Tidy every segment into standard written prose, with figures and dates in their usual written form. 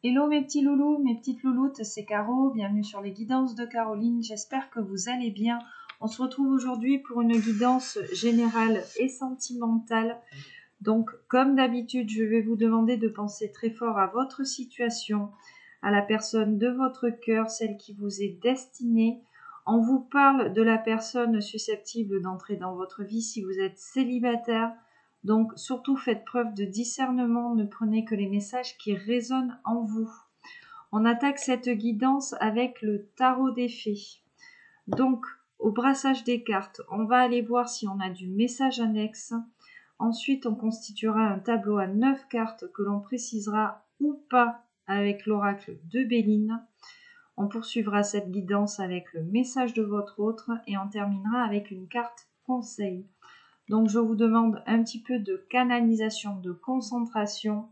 Hello mes petits loulous, mes petites louloutes, c'est Caro, bienvenue sur les guidances de Caroline, j'espère que vous allez bien. On se retrouve aujourd'hui pour une guidance générale et sentimentale. Donc comme d'habitude, je vais vous demander de penser très fort à votre situation, à la personne de votre cœur, celle qui vous est destinée. On vous parle de la personne susceptible d'entrer dans votre vie si vous êtes célibataire. Donc surtout faites preuve de discernement, ne prenez que les messages qui résonnent en vous. On attaque cette guidance avec le tarot des fées. Donc au brassage des cartes, on va aller voir si on a du message annexe. Ensuite, on constituera un tableau à 9 cartes que l'on précisera ou pas avec l'oracle de Béline. On poursuivra cette guidance avec le message de votre autre et on terminera avec une carte conseil. Donc je vous demande un petit peu de canalisation, de concentration,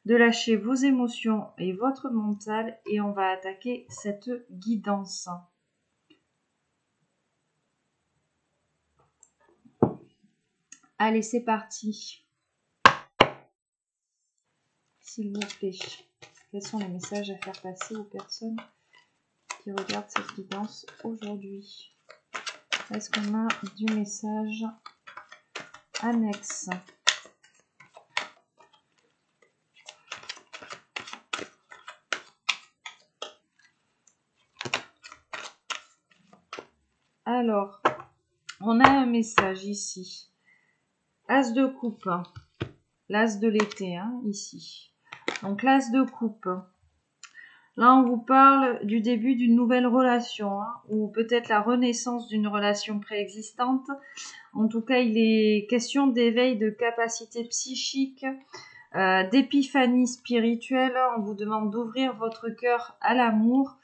de lâcher vos émotions et votre mental et on va attaquer cette guidance. Allez, c'est parti. S'il vous plaît, quels sont les messages à faire passer aux personnes qui regardent cette guidance aujourd'hui? Est-ce qu'on a du message annexe? Alors, on a un message ici. As de coupe, l'as de l'été, hein, ici. Donc l'as de coupe. Là, on vous parle du début d'une nouvelle relation, hein, ou peut-être la renaissance d'une relation préexistante. En tout cas, il est question d'éveil de capacité psychique, d'épiphanie spirituelle. On vous demande d'ouvrir votre cœur à l'amour.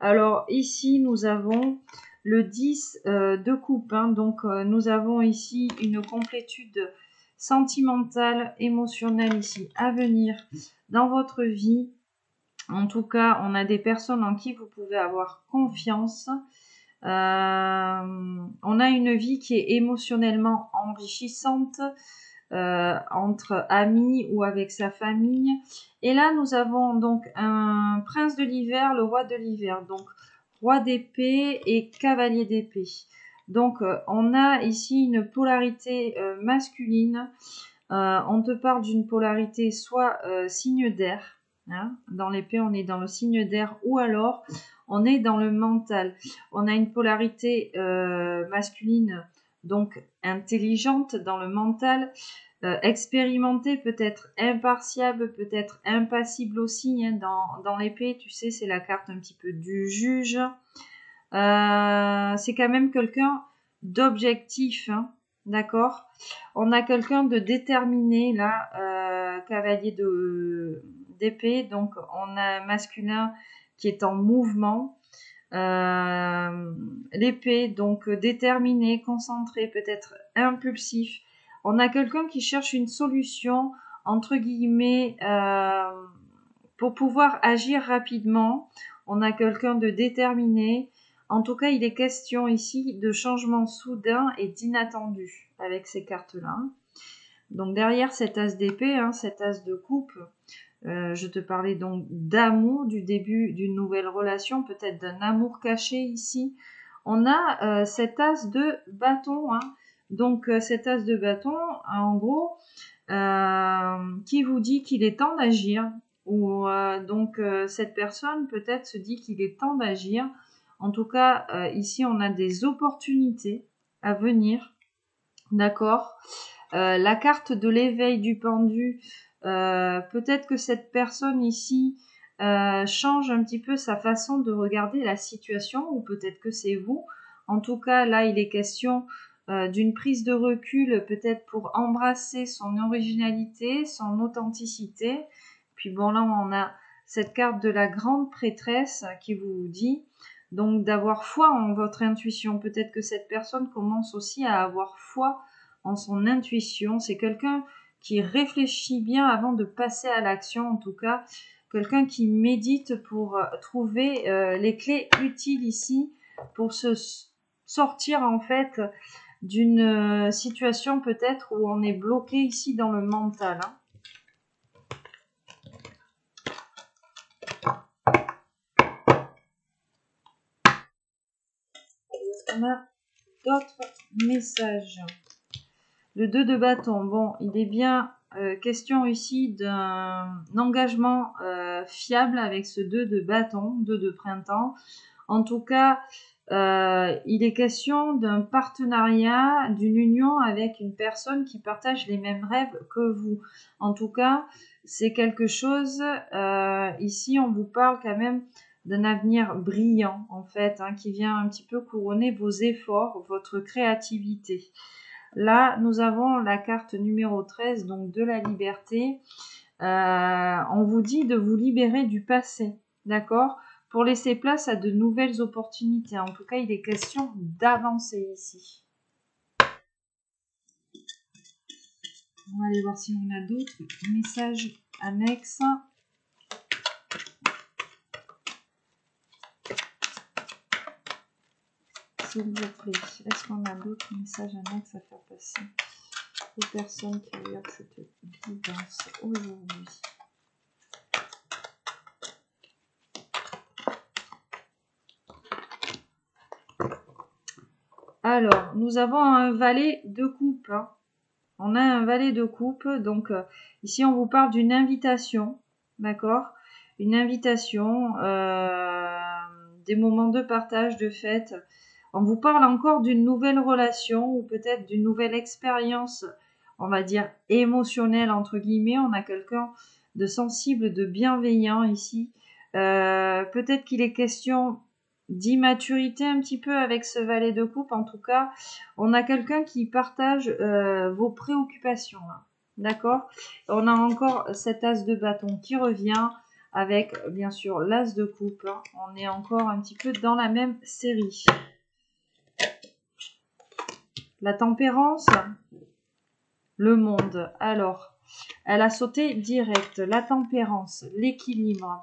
Alors ici, nous avons le 10 de coupe. Hein, donc, nous avons ici une complétude sentimentale, émotionnelle ici à venir dans votre vie. En tout cas, on a des personnes en qui vous pouvez avoir confiance. On a une vie qui est émotionnellement enrichissante entre amis ou avec sa famille. Et là, nous avons donc un prince de l'hiver, le roi de l'hiver. Donc, roi d'épée et cavalier d'épée. Donc, on a ici une polarité masculine. On te parle d'une polarité soit signe d'air. Hein, dans l'épée, on est dans le signe d'air ou alors on est dans le mental. On a une polarité masculine, donc intelligente dans le mental, expérimentée, peut-être impartiable, peut-être impassible aussi. Hein, dans l'épée, tu sais, c'est la carte un petit peu du juge. C'est quand même quelqu'un d'objectif, hein, d'accord? On a quelqu'un de déterminé, là, cavalier d'épée, donc on a un masculin qui est en mouvement. L'épée, donc déterminé, concentré, peut-être impulsif. On a quelqu'un qui cherche une solution, entre guillemets, pour pouvoir agir rapidement. On a quelqu'un de déterminé. En tout cas, il est question ici de changement soudain et d'inattendu avec ces cartes-là. Donc derrière cet as d'épée, hein, cet as de coupe, je te parlais donc d'amour, du début d'une nouvelle relation, peut-être d'un amour caché ici. On a cet as de bâton. Hein. Donc cet as de bâton, en gros, qui vous dit qu'il est temps d'agir. Ou donc cette personne peut-être se dit qu'il est temps d'agir. En tout cas, ici on a des opportunités à venir. D'accord. La carte de l'éveil du pendu, peut-être que cette personne ici change un petit peu sa façon de regarder la situation, ou peut-être que c'est vous. En tout cas, là, il est question d'une prise de recul, peut-être pour embrasser son originalité, son authenticité. Puis bon, là, on a cette carte de la grande prêtresse qui vous dit donc d'avoir foi en votre intuition. Peut-être que cette personne commence aussi à avoir foi en son intuition. C'est quelqu'un qui réfléchit bien avant de passer à l'action, en tout cas. Quelqu'un qui médite pour trouver les clés utiles ici pour se sortir en fait d'une situation peut-être où on est bloqué ici dans le mental. Hein. qu'on a d'autres messages? Le 2 de bâton, bon, il est bien question ici d'un engagement fiable avec ce 2 de bâton, 2 de printemps. En tout cas, il est question d'un partenariat, d'une union avec une personne qui partage les mêmes rêves que vous. En tout cas, c'est quelque chose, ici on vous parle quand même d'un avenir brillant en fait, hein, qui vient un petit peu couronner vos efforts, votre créativité. Là, nous avons la carte numéro 13, donc de la liberté. On vous dit de vous libérer du passé, d'accord? Pour laisser place à de nouvelles opportunités. En tout cas, il est question d'avancer ici. On va aller voir si on a d'autres messages annexes. S'il vous plaît, est-ce qu'on a d'autres messages annexes à faire passer aux personnes qui regardent cette guidance aujourd'hui? Alors, nous avons un valet de coupe. Hein. On a un valet de coupe. Donc, ici, on vous parle d'une invitation. D'accord? Une invitation, des moments de partage, de fête. On vous parle encore d'une nouvelle relation ou peut-être d'une nouvelle expérience, on va dire émotionnelle, entre guillemets. On a quelqu'un de sensible, de bienveillant ici. Peut-être qu'il est question d'immaturité un petit peu avec ce valet de coupe. En tout cas, on a quelqu'un qui partage vos préoccupations. Hein. D'accord? On a encore cet as de bâton qui revient avec, bien sûr, l'as de coupe. Hein. On est encore un petit peu dans la même série. La tempérance, le monde. Alors, elle a sauté direct. La tempérance, l'équilibre.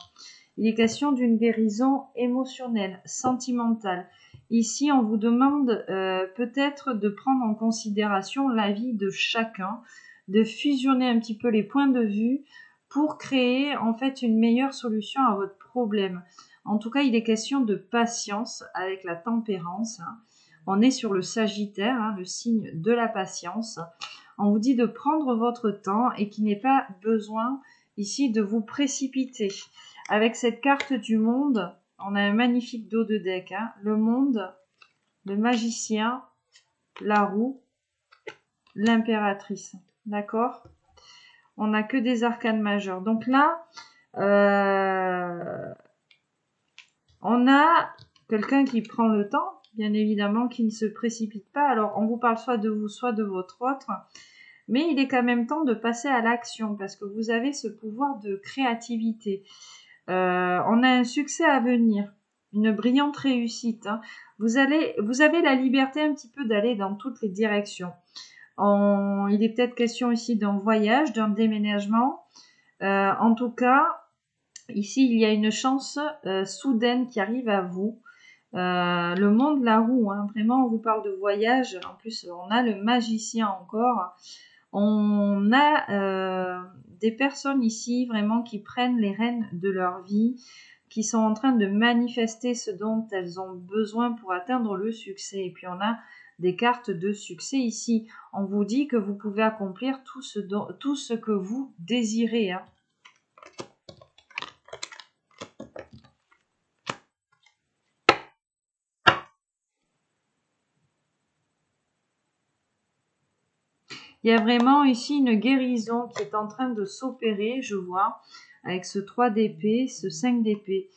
Il est question d'une guérison émotionnelle, sentimentale. Ici, on vous demande peut-être de prendre en considération l'avis de chacun, de fusionner un petit peu les points de vue pour créer en fait une meilleure solution à votre problème. En tout cas, il est question de patience avec la tempérance. Hein. On est sur le Sagittaire, hein, le signe de la patience. On vous dit de prendre votre temps et qu'il n'est pas besoin ici de vous précipiter. Avec cette carte du monde, on a un magnifique dos de deck. Hein. Le monde, le magicien, la roue, l'impératrice. D'accord? On n'a que des arcanes majeures. Donc là, on a quelqu'un qui prend le temps, bien évidemment, qui ne se précipite pas. Alors, on vous parle soit de vous, soit de votre autre. Mais il est quand même temps de passer à l'action parce que vous avez ce pouvoir de créativité. On a un succès à venir, une brillante réussite. Hein. Vous avez la liberté un petit peu d'aller dans toutes les directions. Il est peut-être question ici d'un voyage, d'un déménagement. En tout cas, ici, il y a une chance soudaine qui arrive à vous. Le monde, la roue, hein. Vraiment, on vous parle de voyage. En plus, on a le magicien encore. On a des personnes ici vraiment qui prennent les rênes de leur vie, qui sont en train de manifester ce dont elles ont besoin pour atteindre le succès. Et puis on a des cartes de succès ici. On vous dit que vous pouvez accomplir tout ce que vous désirez. Hein. Il y a vraiment ici une guérison qui est en train de s'opérer, je vois, avec ce 3 d'épée, ce 5 d'épée.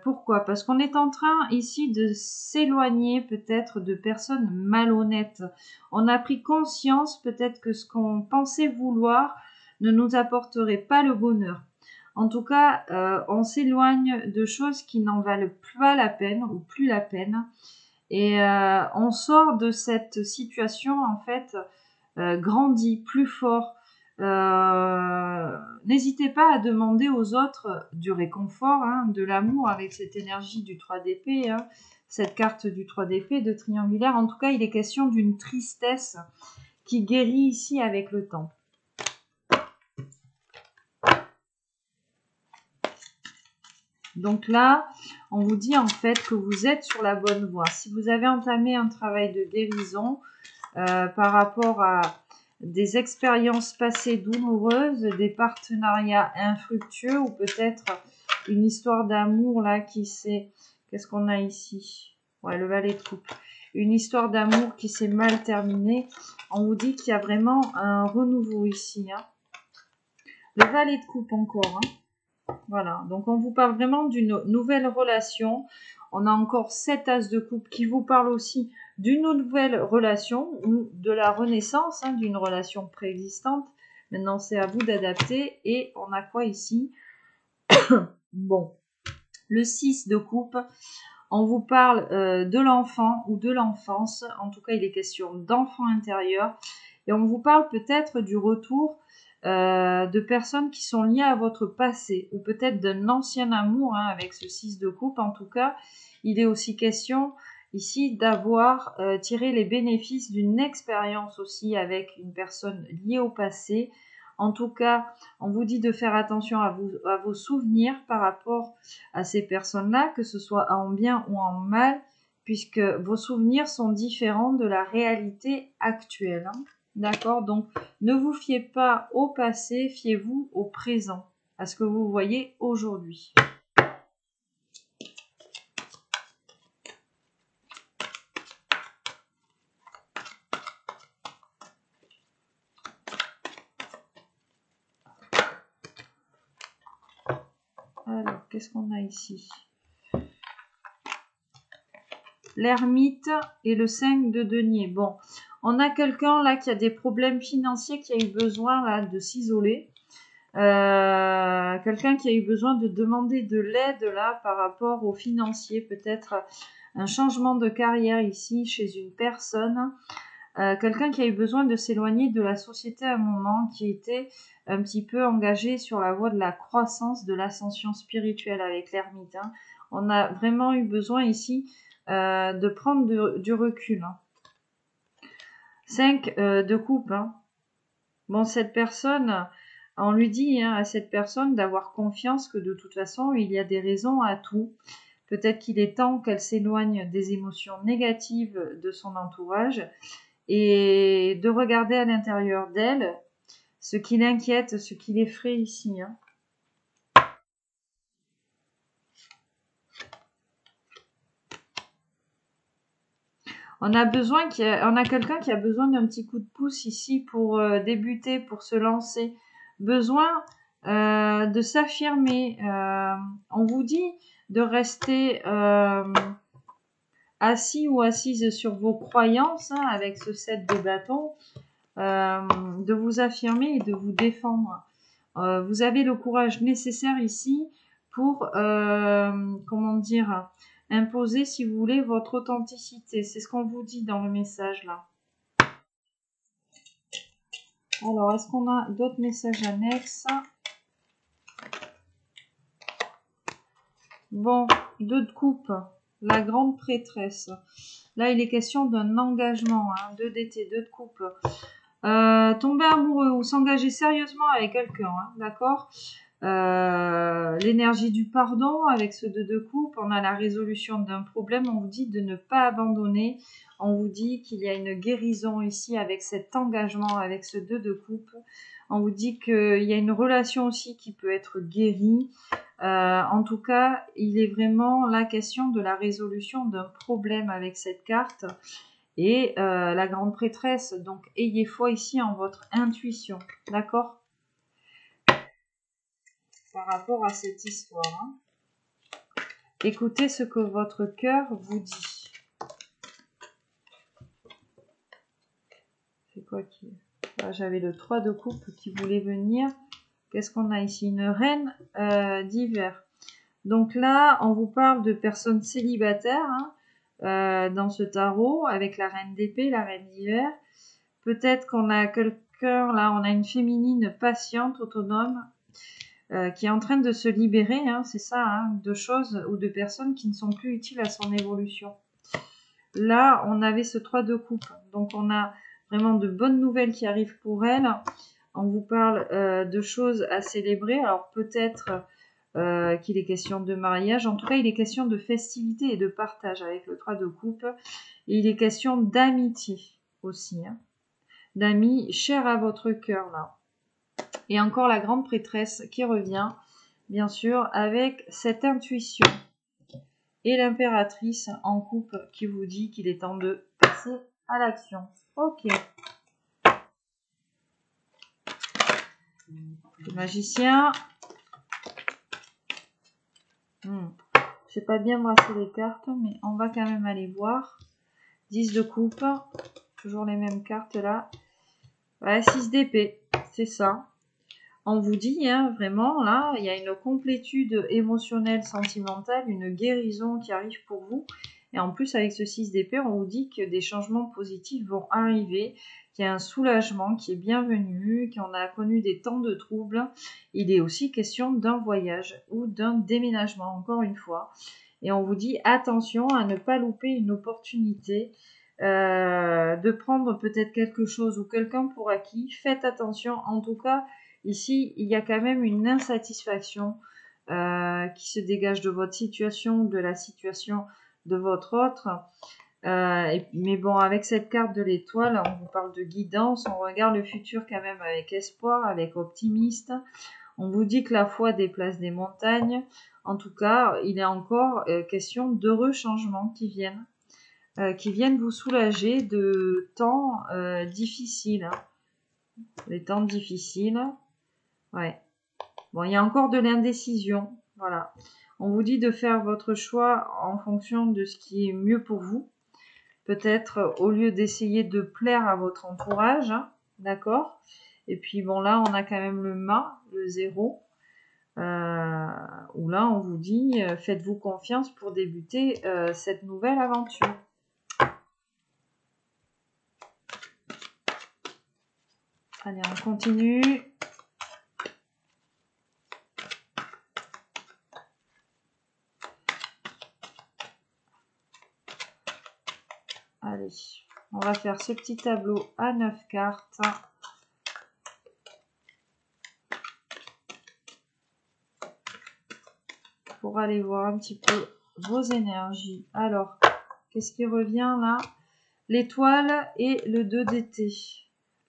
Pourquoi? Parce qu'on est en train ici de s'éloigner peut-être de personnes malhonnêtes. On a pris conscience peut-être que ce qu'on pensait vouloir ne nous apporterait pas le bonheur. En tout cas, on s'éloigne de choses qui n'en valent pas la peine ou plus la peine. Et on sort de cette situation en fait grandi, plus fort. N'hésitez pas à demander aux autres du réconfort, hein, de l'amour avec cette énergie du 3 d'épée, hein, cette carte du 3 d'épée de triangulaire. En tout cas, il est question d'une tristesse qui guérit ici avec le temps. Donc là, on vous dit en fait que vous êtes sur la bonne voie. Si vous avez entamé un travail de guérison par rapport à des expériences passées douloureuses, des partenariats infructueux ou peut-être une histoire d'amour là qui s'est... Qu'est-ce qu'on a ici? Ouais, le valet de coupe. Une histoire d'amour qui s'est mal terminée. On vous dit qu'il y a vraiment un renouveau ici. Hein. Le valet de coupe encore. Hein. Voilà, donc on vous parle vraiment d'une nouvelle relation. On a encore 7 as de coupe qui vous parlent aussi d'une nouvelle relation ou de la renaissance hein, d'une relation préexistante. Maintenant, c'est à vous d'adapter. Et on a quoi ici? Bon, le 6 de coupe, on vous parle de l'enfant ou de l'enfance. En tout cas, il est question d'enfant intérieur. Et on vous parle peut-être du retour de personnes qui sont liées à votre passé ou peut-être d'un ancien amour hein, avec ce 6 de coupe. En tout cas, il est aussi question ici d'avoir tiré les bénéfices d'une expérience aussi avec une personne liée au passé. En tout cas, on vous dit de faire attention à vos souvenirs par rapport à ces personnes-là, que ce soit en bien ou en mal, puisque vos souvenirs sont différents de la réalité actuelle. Hein. D'accord? Donc, ne vous fiez pas au passé, fiez-vous au présent, à ce que vous voyez aujourd'hui. Alors, qu'est-ce qu'on a ici? L'ermite et le 5 de denier. Bon, on a quelqu'un là qui a des problèmes financiers, qui a eu besoin là de s'isoler. Quelqu'un qui a eu besoin de demander de l'aide là par rapport aux financiers, peut-être un changement de carrière ici chez une personne. Quelqu'un qui a eu besoin de s'éloigner de la société à un moment, qui était un petit peu engagé sur la voie de la croissance, de l'ascension spirituelle avec l'ermite. Hein. On a vraiment eu besoin ici de prendre du recul. Hein. 5 de coupe. Hein. Bon, cette personne, on lui dit hein, à cette personne d'avoir confiance que de toute façon, il y a des raisons à tout. Peut-être qu'il est temps qu'elle s'éloigne des émotions négatives de son entourage et de regarder à l'intérieur d'elle ce qui l'inquiète, ce qui l'effraie ici. Hein. On a quelqu'un qui a besoin d'un petit coup de pouce ici pour débuter, pour se lancer. Besoin de s'affirmer. On vous dit de rester assis ou assise sur vos croyances hein, avec ce 7 de bâton, de vous affirmer et de vous défendre. Vous avez le courage nécessaire ici pour, comment dire, imposer, si vous voulez, votre authenticité. C'est ce qu'on vous dit dans le message là. Alors, est-ce qu'on a d'autres messages annexes? Bon, 2 de coupe, la grande prêtresse. Là, il est question d'un engagement, hein, 2 d'été, 2 de coupe. Tomber amoureux ou s'engager sérieusement avec quelqu'un, hein, d'accord? L'énergie du pardon avec ce 2 de coupe, on a la résolution d'un problème, on vous dit de ne pas abandonner, on vous dit qu'il y a une guérison ici avec cet engagement, avec ce 2 de coupe, on vous dit qu'il y a une relation aussi qui peut être guérie, en tout cas, il est vraiment la question de la résolution d'un problème avec cette carte, et la grande prêtresse, donc ayez foi ici en votre intuition, d'accord? Par rapport à cette histoire. Hein. Écoutez ce que votre cœur vous dit. C'est quoi qui... Là, j'avais le 3 de coupe qui voulait venir. Qu'est-ce qu'on a ici? Une reine d'hiver. Donc là, on vous parle de personnes célibataires hein, dans ce tarot, avec la reine d'épée, la reine d'hiver. Peut-être qu'on a quelqu'un, là, on a une féminine patiente, autonome, qui est en train de se libérer, hein, c'est ça, hein, de choses ou de personnes qui ne sont plus utiles à son évolution. Là, on avait ce 3 de coupe, donc on a vraiment de bonnes nouvelles qui arrivent pour elle. On vous parle de choses à célébrer, alors peut-être qu'il est question de mariage. En tout cas, il est question de festivité et de partage avec le 3 de coupe. Et il est question d'amitié aussi, hein. D'amis chers à votre cœur, là. Et encore la grande prêtresse qui revient, bien sûr, avec cette intuition. Et l'impératrice en coupe qui vous dit qu'il est temps de passer à l'action. Ok. Le magicien. Je sais pas bien brasser les cartes, mais on va quand même aller voir. 10 de coupe. Toujours les mêmes cartes là. Ouais, 6 d'épée. C'est ça. On vous dit, hein, vraiment, là, il y a une complétude émotionnelle, sentimentale, une guérison qui arrive pour vous. Et en plus, avec ce 6 d'épée, on vous dit que des changements positifs vont arriver, qu'il y a un soulagement qui est bienvenu, qu'on a connu des temps de troubles. Il est aussi question d'un voyage ou d'un déménagement, encore une fois. Et on vous dit, attention à ne pas louper une opportunité, de prendre peut-être quelque chose ou quelqu'un pour acquis. Faites attention, en tout cas, ici, il y a quand même une insatisfaction qui se dégage de votre situation, de la situation de votre autre. Mais bon, avec cette carte de l'étoile, on vous parle de guidance, on regarde le futur quand même avec espoir, avec optimiste. On vous dit que la foi déplace des montagnes. En tout cas, il est encore question d'heureux changements qui viennent vous soulager de temps difficiles. Hein. Les temps difficiles. Ouais. Bon, il y a encore de l'indécision. Voilà. On vous dit de faire votre choix en fonction de ce qui est mieux pour vous. Peut-être au lieu d'essayer de plaire à votre entourage. Hein, d'accord ? Et puis bon, là, on a quand même le mât, le 0. Où là, on vous dit, faites-vous confiance pour débuter cette nouvelle aventure. Allez, on continue. Allez, on va faire ce petit tableau à 9 cartes. Pour aller voir un petit peu vos énergies. Alors, qu'est-ce qui revient là? L'étoile et le 2 d'été.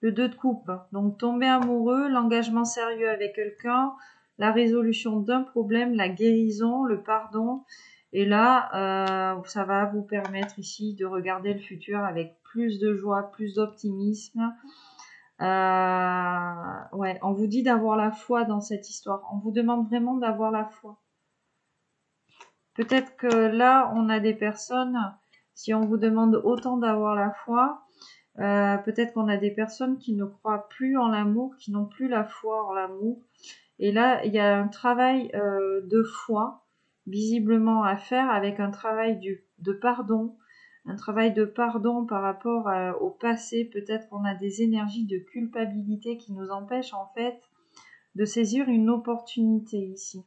Le 2 de coupe. Donc, tomber amoureux, l'engagement sérieux avec quelqu'un, la résolution d'un problème, la guérison, le pardon. Et là, ça va vous permettre ici de regarder le futur avec plus de joie, plus d'optimisme. Ouais, on vous dit d'avoir la foi dans cette histoire. On vous demande vraiment d'avoir la foi. Peut-être que là, on a des personnes, si on vous demande autant d'avoir la foi, peut-être qu'on a des personnes qui ne croient plus en l'amour, qui n'ont plus la foi en l'amour. Et là, il y a un travail de foi, visiblement à faire, avec un travail de pardon. Un travail de pardon par rapport au passé. Peut-être qu'on a des énergies de culpabilité qui nous empêchent en fait de saisir une opportunité ici.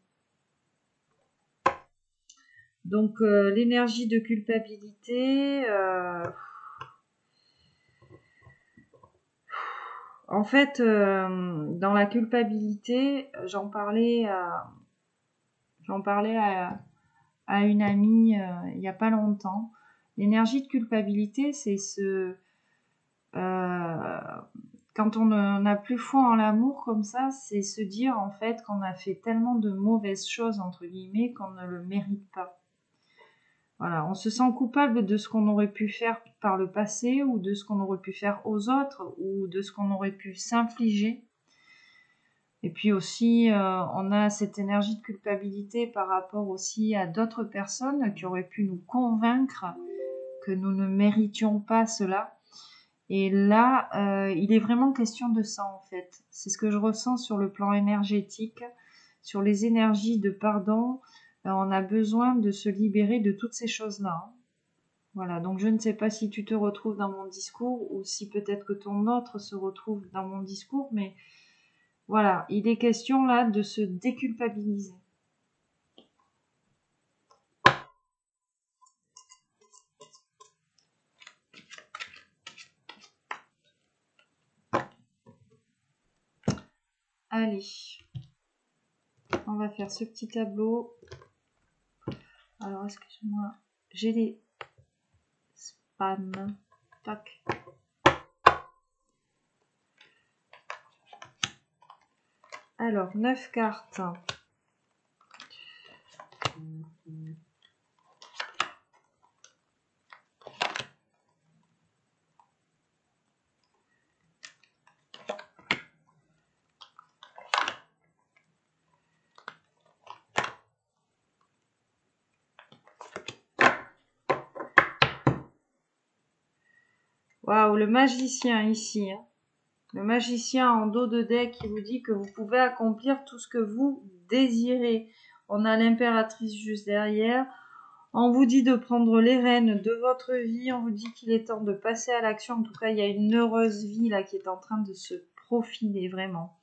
Donc l'énergie de culpabilité, en fait, dans la culpabilité, j'en parlais à une amie il n'y a pas longtemps. L'énergie de culpabilité, c'est quand on n'a plus foi en l'amour comme ça, c'est se dire en fait qu'on a fait tellement de mauvaises choses entre guillemets qu'on ne le mérite pas. Voilà, on se sent coupable de ce qu'on aurait pu faire par le passé ou de ce qu'on aurait pu faire aux autres ou de ce qu'on aurait pu s'infliger. Et puis aussi, on a cette énergie de culpabilité par rapport aussi à d'autres personnes qui auraient pu nous convaincre que nous ne méritions pas cela. Et là, il est vraiment question de ça en fait. C'est ce que je ressens sur le plan énergétique, sur les énergies de pardon. On a besoin de se libérer de toutes ces choses-là. Hein. Voilà, donc je ne sais pas si tu te retrouves dans mon discours ou si peut-être que ton autre se retrouve dans mon discours, mais voilà, il est question là de se déculpabiliser. Allez. On va faire ce petit tableau. Alors, excusez-moi, j'ai les spams. Tac. Alors, 9 cartes. Waouh, le magicien ici. Hein. Le magicien en dos de deck qui vous dit que vous pouvez accomplir tout ce que vous désirez. On a l'impératrice juste derrière. On vous dit de prendre les rênes de votre vie. On vous dit qu'il est temps de passer à l'action. En tout cas, il y a une heureuse vie là qui est en train de se profiler vraiment.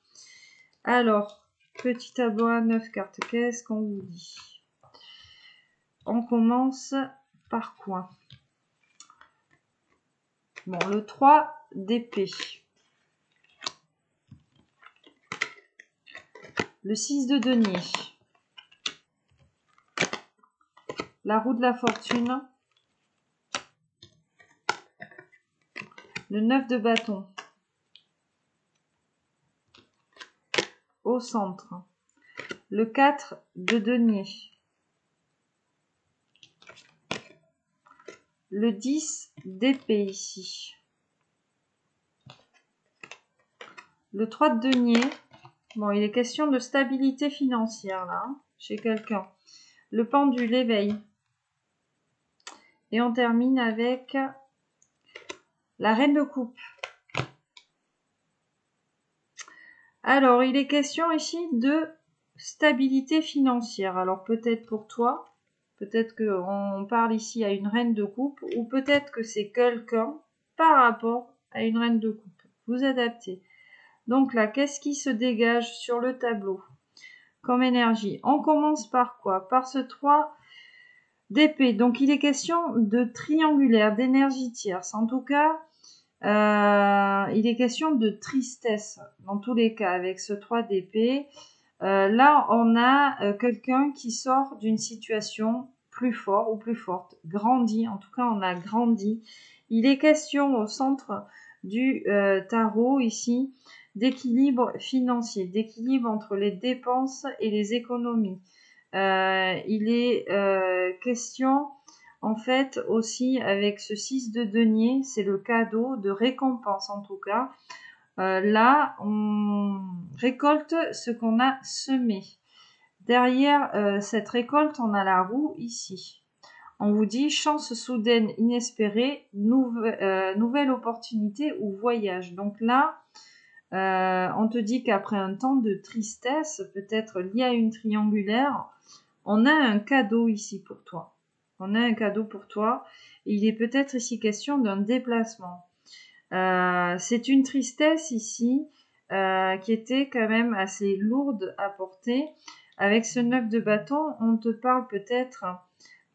Alors, petit tableau à 9 cartes. Qu'est-ce qu'on vous dit? On commence par quoi? Bon, le 3 d'épée. Le 6 de denier. La roue de la fortune. Le 9 de bâton. Au centre. Le 4 de denier. Le 10 d'épée ici. Le 3 de denier. Bon, il est question de stabilité financière là, hein, chez quelqu'un. Le pendule, l'éveil. Et on termine avec la reine de coupe. Alors, il est question ici de stabilité financière. Alors, peut-être pour toi, peut-être qu'on parle ici à une reine de coupe, ou peut-être que c'est quelqu'un par rapport à une reine de coupe. Vous adaptez. Donc là, qu'est-ce qui se dégage sur le tableau comme énergie? On commence par quoi? Par ce 3 d'épée. Donc, il est question de triangulaire, d'énergie tierce. En tout cas, il est question de tristesse dans tous les cas avec ce 3 d'épée. Là, on a quelqu'un qui sort d'une situation plus fort ou plus forte, grandit. En tout cas, on a grandi. Il est question au centre du tarot ici d'équilibre financier, d'équilibre entre les dépenses et les économies. Il est question en fait aussi avec ce 6 de denier, c'est le cadeau de récompense en tout cas. Là, on récolte ce qu'on a semé. Derrière cette récolte, on a la roue ici. On vous dit chance soudaine, inespérée, nouvelle opportunité ou voyage. Donc là, on te dit qu'après un temps de tristesse, peut-être lié à une triangulaire, on a un cadeau ici pour toi. On a un cadeau pour toi. Il est peut-être ici question d'un déplacement. C'est une tristesse ici qui était quand même assez lourde à porter. Avec ce 9 de bâton, on te parle peut-être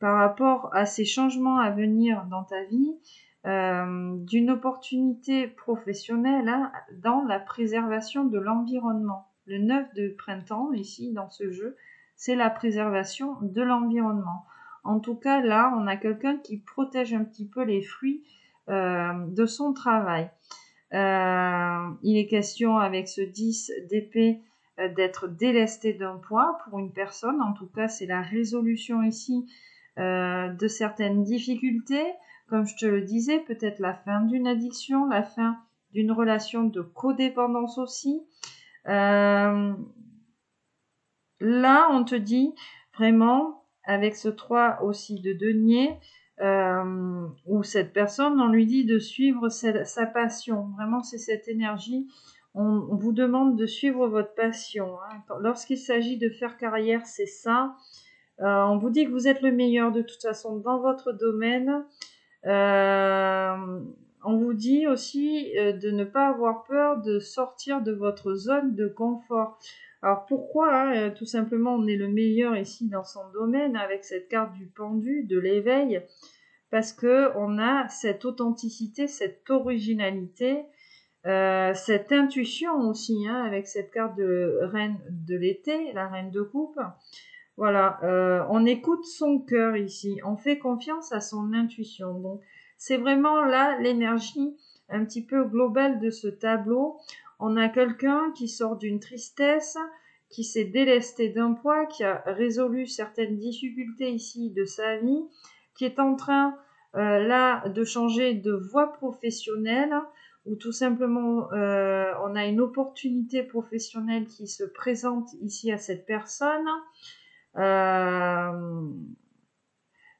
par rapport à ces changements à venir dans ta vie, d'une opportunité professionnelle hein, dans la préservation de l'environnement. Le 9 de printemps, ici, dans ce jeu, c'est la préservation de l'environnement. En tout cas, là, on a quelqu'un qui protège un petit peu les fruits de son travail. Il est question, avec ce 10 d'épée, d'être délesté d'un poids pour une personne. En tout cas, c'est la résolution ici de certaines difficultés. Comme je te le disais, peut-être la fin d'une addiction, la fin d'une relation de codépendance aussi. Là, on te dit vraiment, avec ce 3 aussi de denier, où cette personne, on lui dit de suivre sa passion. Vraiment, c'est cette énergie. On vous demande de suivre votre passion. Hein. Lorsqu'il s'agit de faire carrière, c'est ça. On vous dit que vous êtes le meilleur de toute façon dans votre domaine. On vous dit aussi de ne pas avoir peur de sortir de votre zone de confort. Alors pourquoi hein, tout simplement on est le meilleur ici dans son domaine avec cette carte du pendu, de l'éveil, parce que on a cette authenticité, cette originalité cette intuition aussi, hein, avec cette carte de reine de l'été, la reine de coupe. Voilà, on écoute son cœur ici, on fait confiance à son intuition. Donc, c'est vraiment là l'énergie un petit peu globale de ce tableau. On a quelqu'un qui sort d'une tristesse, qui s'est délesté d'un poids, qui a résolu certaines difficultés ici de sa vie, qui est en train là de changer de voie professionnelle, ou tout simplement on a une opportunité professionnelle qui se présente ici à cette personne.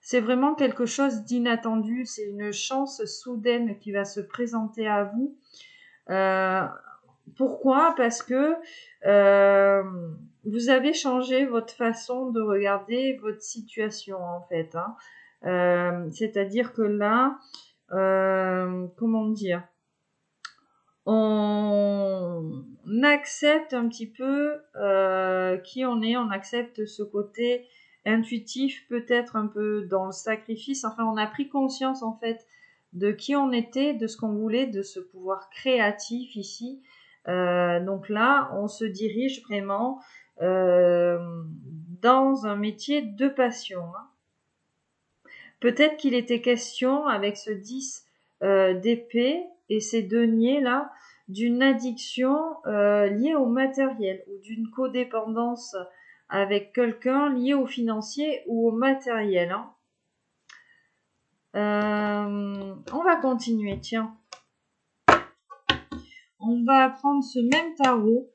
C'est vraiment quelque chose d'inattendu, c'est une chance soudaine qui va se présenter à vous. Pourquoi? Parce que vous avez changé votre façon de regarder votre situation en fait, hein. C'est-à-dire que là, comment dire, on accepte un petit peu qui on accepte ce côté intuitif, peut-être un peu dans le sacrifice. Enfin, on a pris conscience en fait de qui on était, de ce qu'on voulait, de ce pouvoir créatif ici. Donc là, on se dirige vraiment dans un métier de passion, hein. Peut-être qu'il était question avec ce 10 d'épée et ces deniers là d'une addiction liée au matériel ou d'une codépendance avec quelqu'un lié au financier ou au matériel, hein. On va continuer, tiens. On va prendre ce même tarot.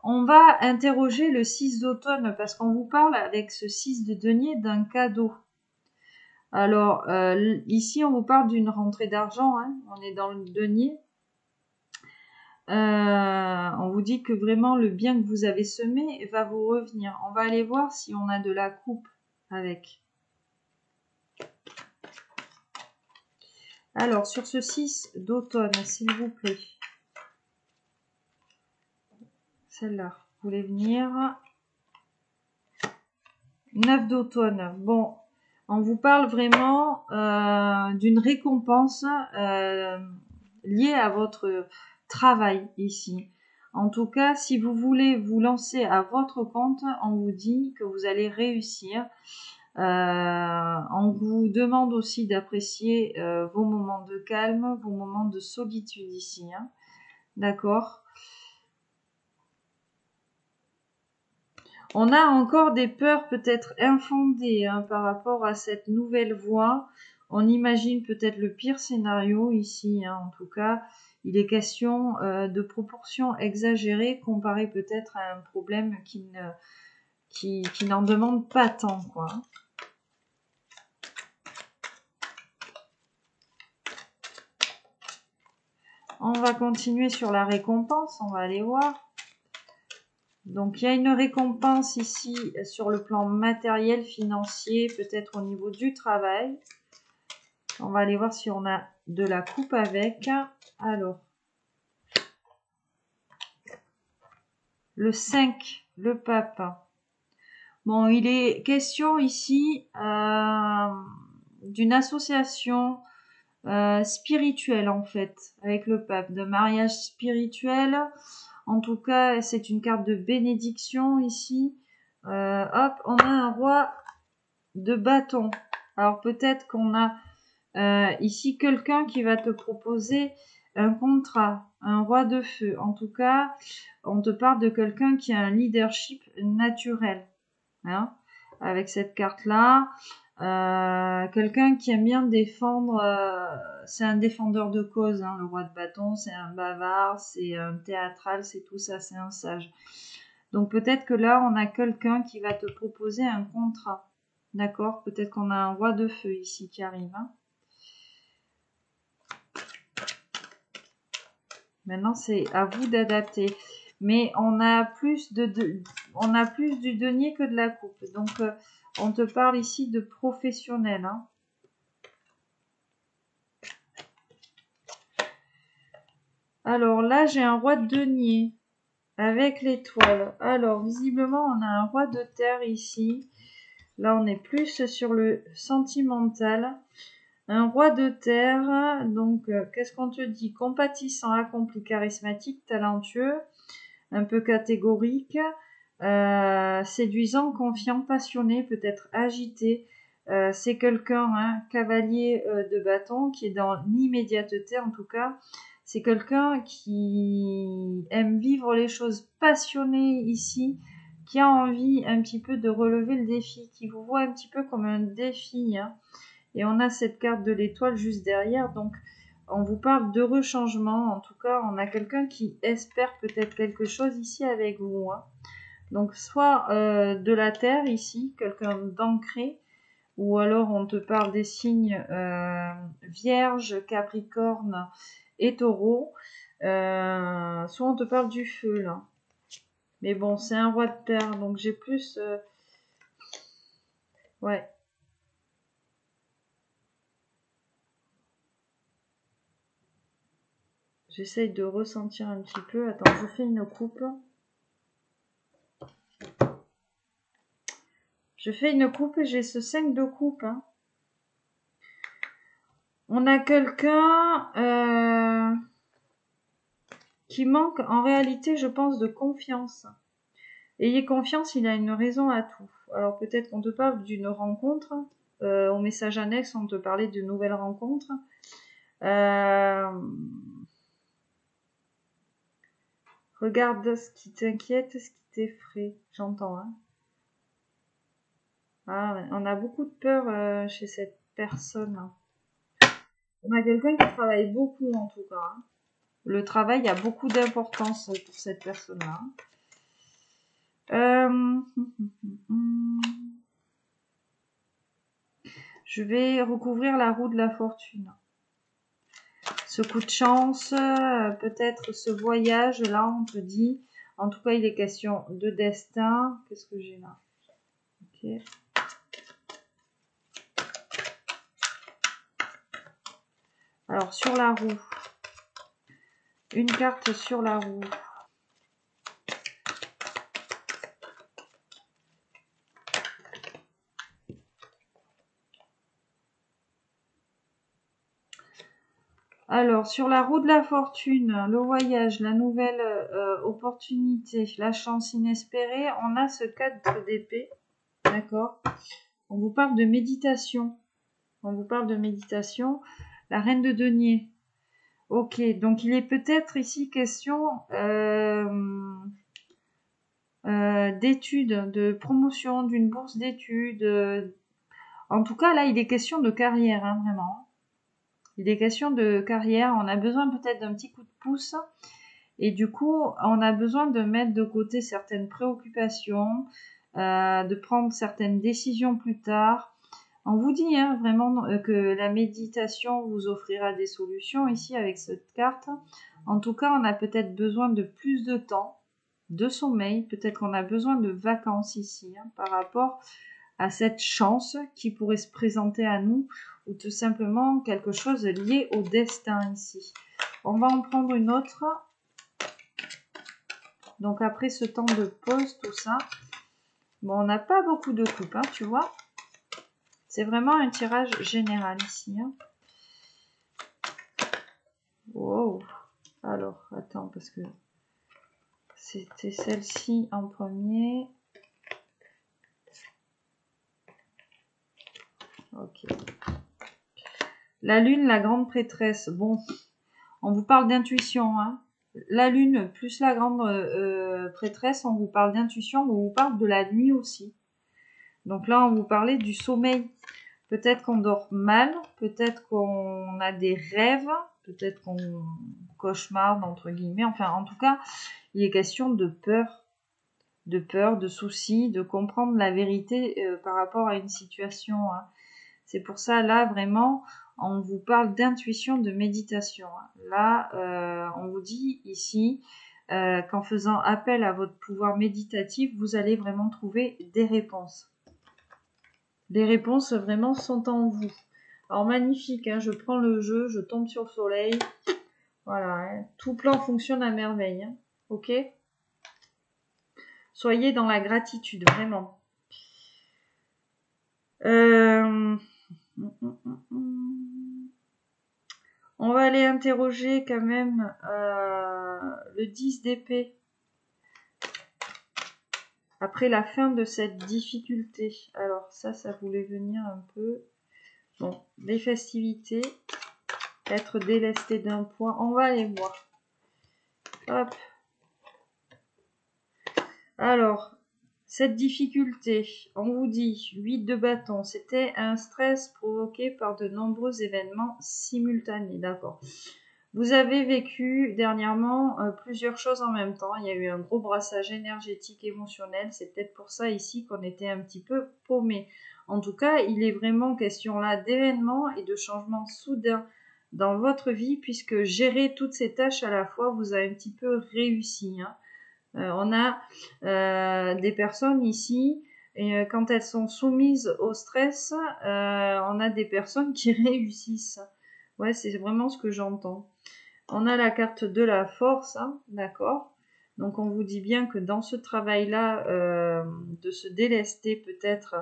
On va interroger le 6 d'automne parce qu'on vous parle avec ce 6 de denier d'un cadeau. Alors, ici, on vous parle d'une rentrée d'argent, hein. On est dans le denier. On vous dit que vraiment le bien que vous avez semé va vous revenir. On va aller voir si on a de la coupe avec. Alors, sur ce 6 d'automne, s'il vous plaît. Celle-là, vous voulez venir. 9 d'automne. Bon, on vous parle vraiment d'une récompense liée à votre travail ici. En tout cas, si vous voulez vous lancer à votre compte, on vous dit que vous allez réussir. On vous demande aussi d'apprécier vos moments de calme, vos moments de solitude ici, hein. D'accord? On a encore des peurs peut-être infondées, hein, par rapport à cette nouvelle voie. On imagine peut-être le pire scénario ici, hein. En tout cas, il est question de proportions exagérées comparé peut-être à un problème qui n'en demande pas tant, quoi. On va continuer sur la récompense, on va aller voir. Donc, il y a une récompense ici sur le plan matériel, financier, peut-être au niveau du travail. On va aller voir si on a de la coupe avec. Alors, le 5, le pape. Bon, il est question ici d'une association spirituelle en fait, avec le pape, de mariage spirituel. En tout cas, c'est une carte de bénédiction ici. Hop, on a un roi de bâton. Alors peut-être qu'on a ici quelqu'un qui va te proposer un contrat, un roi de feu. En tout cas, on te parle de quelqu'un qui a un leadership naturel, hein, avec cette carte-là. Quelqu'un qui aime bien défendre, c'est un défendeur de cause, hein, le roi de bâton, c'est un bavard, c'est un théâtral, c'est tout ça, c'est un sage. Donc peut-être que là, on a quelqu'un qui va te proposer un contrat, d'accord? Peut-être qu'on a un roi de feu ici qui arrive, hein. Maintenant, c'est à vous d'adapter. Mais on a plus on a plus du denier que de la coupe. Donc, on te parle ici de professionnel, hein. Alors là, j'ai un roi de denier avec l'étoile. Alors, visiblement, on a un roi de terre ici. Là, on est plus sur le sentimental. Un roi de terre, donc qu'est-ce qu'on te dit? Compatissant, accompli, charismatique, talentueux, un peu catégorique, séduisant, confiant, passionné, peut-être agité. C'est quelqu'un, hein, cavalier de bâton, qui est dans l'immédiateté en tout cas. C'est quelqu'un qui aime vivre les choses, passionné ici, qui a envie un petit peu de relever le défi, qui vous voit un petit peu comme un défi, hein. Et on a cette carte de l'étoile juste derrière, donc on vous parle d'heureux changements. En tout cas, on a quelqu'un qui espère peut-être quelque chose ici avec vous, hein. Donc soit de la terre ici, quelqu'un d'ancré, ou alors on te parle des signes Vierge, Capricorne et Taureau. Soit on te parle du feu là. Mais bon, c'est un roi de terre, donc j'ai plus... ouais. J'essaye de ressentir un petit peu. Attends, je fais une coupe. Je fais une coupe et j'ai ce 5 de coupe, hein. On a quelqu'un qui manque en réalité, je pense, de confiance. Ayez confiance, il a une raison à tout. Alors peut-être qu'on te parle d'une rencontre. Au message annexe, on te parlait de nouvelles rencontres. Regarde ce qui t'inquiète, ce qui t'effraie. J'entends, hein. Ah, on a beaucoup de peur chez cette personne. On a quelqu'un qui travaille beaucoup en tout cas, hein. Le travail a beaucoup d'importance pour cette personne-là. Je vais recouvrir la roue de la fortune. Ce coup de chance, peut-être ce voyage, là, on te dit. En tout cas, il est question de destin. Qu'est-ce que j'ai là? Ok. Alors, sur la roue. Une carte sur la roue. Alors, sur la roue de la fortune, le voyage, la nouvelle opportunité, la chance inespérée, on a ce 4 d'épée. D'accord? On vous parle de méditation. On vous parle de méditation. La reine de denier. Ok, donc il est peut-être ici question d'études, de promotion, d'une bourse d'études. En tout cas, là, il est question de carrière, hein, vraiment. Il est question de carrière. On a besoin peut-être d'un petit coup de pouce. Et du coup, on a besoin de mettre de côté certaines préoccupations, de prendre certaines décisions plus tard. On vous dit hein, vraiment que la méditation vous offrira des solutions ici avec cette carte. En tout cas, on a peut-être besoin de plus de temps, de sommeil. Peut-être qu'on a besoin de vacances ici hein, par rapport à cette chance qui pourrait se présenter à nous ou tout simplement quelque chose lié au destin ici. On va en prendre une autre. Donc après ce temps de pause, tout ça, bon, on n'a pas beaucoup de coupes, hein, tu vois. C'est vraiment un tirage général ici. Hein. Wow. Alors, attends, parce que c'était celle-ci en premier. Ok. La lune, la grande prêtresse. Bon, on vous parle d'intuition. Hein. La lune plus la grande prêtresse, on vous parle d'intuition, on vous parle de la nuit aussi. Donc là, on vous parlait du sommeil. Peut-être qu'on dort mal, peut-être qu'on a des rêves, peut-être qu'on cauchemarde, entre guillemets. Enfin, en tout cas, il est question de peur, de soucis, de comprendre la vérité par rapport à une situation. Hein. C'est pour ça, là, vraiment, on vous parle d'intuition, de méditation. Hein. Là, on vous dit ici qu'en faisant appel à votre pouvoir méditatif, vous allez vraiment trouver des réponses. Les réponses vraiment sont en vous. Alors magnifique, hein, je prends le jeu, je tombe sur le soleil. Voilà, hein, tout plan fonctionne à merveille. Hein, ok? Soyez dans la gratitude, vraiment. aller interroger quand même le 10 d'épée. Après la fin de cette difficulté. Alors ça voulait venir un peu. Bon, les festivités. Être délesté d'un point. On va aller voir. Hop. Alors, cette difficulté, on vous dit 8 de bâton, c'était un stress provoqué par de nombreux événements simultanés, d'accord. Vous avez vécu dernièrement plusieurs choses en même temps, il y a eu un gros brassage énergétique, émotionnel, c'est peut-être pour ça ici qu'on était un petit peu paumé. En tout cas, il est vraiment question là d'événements et de changements soudains dans votre vie, puisque gérer toutes ces tâches à la fois vous a un petit peu réussi, hein. On a des personnes ici, et quand elles sont soumises au stress, on a des personnes qui réussissent. Ouais, c'est vraiment ce que j'entends. On a la carte de la force, hein, d'accord. Donc on vous dit bien que dans ce travail-là, de se délester peut-être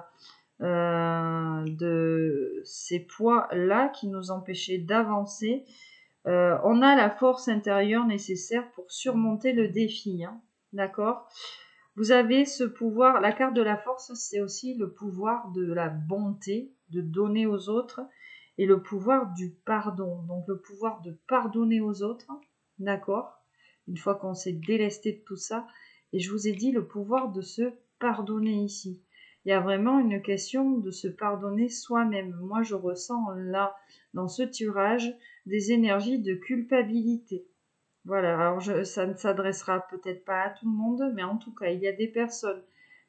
de ces poids-là qui nous empêchaient d'avancer, on a la force intérieure nécessaire pour surmonter le défi, hein. D'accord. Vous avez ce pouvoir, la carte de la force, c'est aussi le pouvoir de la bonté, de donner aux autres, et le pouvoir du pardon. Donc le pouvoir de pardonner aux autres, d'accord. Une fois qu'on s'est délesté de tout ça, et je vous ai dit le pouvoir de se pardonner ici. Il y a vraiment une question de se pardonner soi-même. Moi, je ressens là, dans ce tirage, des énergies de culpabilité. Voilà, alors ça ne s'adressera peut-être pas à tout le monde, mais en tout cas, il y a des personnes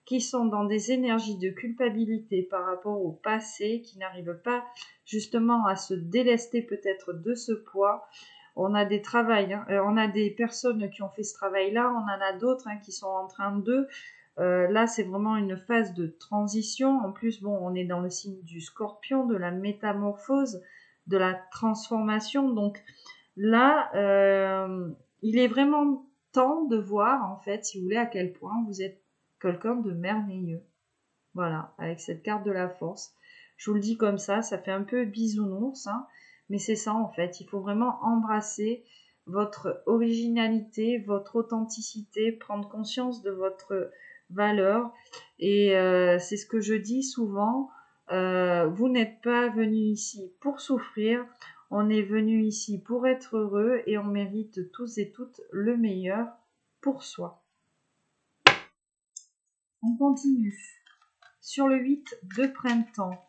qui sont dans des énergies de culpabilité par rapport au passé, qui n'arrivent pas justement à se délester peut-être de ce poids. On a des travails, hein, on a des personnes qui ont fait ce travail-là, on en a d'autres qui sont en train de... là, c'est vraiment une phase de transition. En plus, bon, on est dans le signe du scorpion, de la métamorphose, de la transformation. Donc là, il est vraiment temps de voir, en fait, si vous voulez, à quel point vous êtes quelqu'un de merveilleux. Voilà, avec cette carte de la force. Je vous le dis comme ça fait un peu bisounours, hein, mais c'est ça, en fait. Il faut vraiment embrasser votre originalité, votre authenticité, prendre conscience de votre valeur. Et c'est ce que je dis souvent, vous n'êtes pas venu ici pour souffrir, on est venu ici pour être heureux et on mérite tous et toutes le meilleur pour soi. On continue. Sur le 8 de printemps.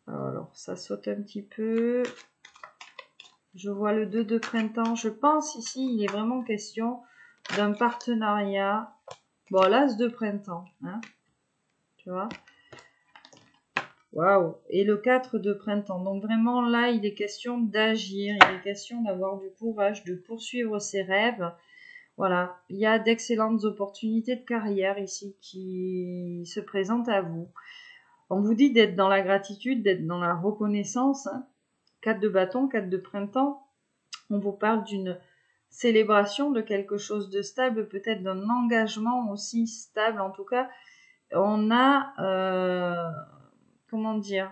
Alors, ça saute un petit peu. Je vois le 2 de printemps. Je pense ici, il est vraiment question d'un partenariat. Bon, l'as de printemps, hein, tu vois. Waouh. Et le 4 de printemps. Donc vraiment, là, il est question d'agir. Il est question d'avoir du courage, de poursuivre ses rêves. Voilà. Il y a d'excellentes opportunités de carrière ici qui se présentent à vous. On vous dit d'être dans la gratitude, d'être dans la reconnaissance, hein. 4 de bâton, 4 de printemps. On vous parle d'une célébration de quelque chose de stable, peut-être d'un engagement aussi stable. En tout cas, on a, comment dire,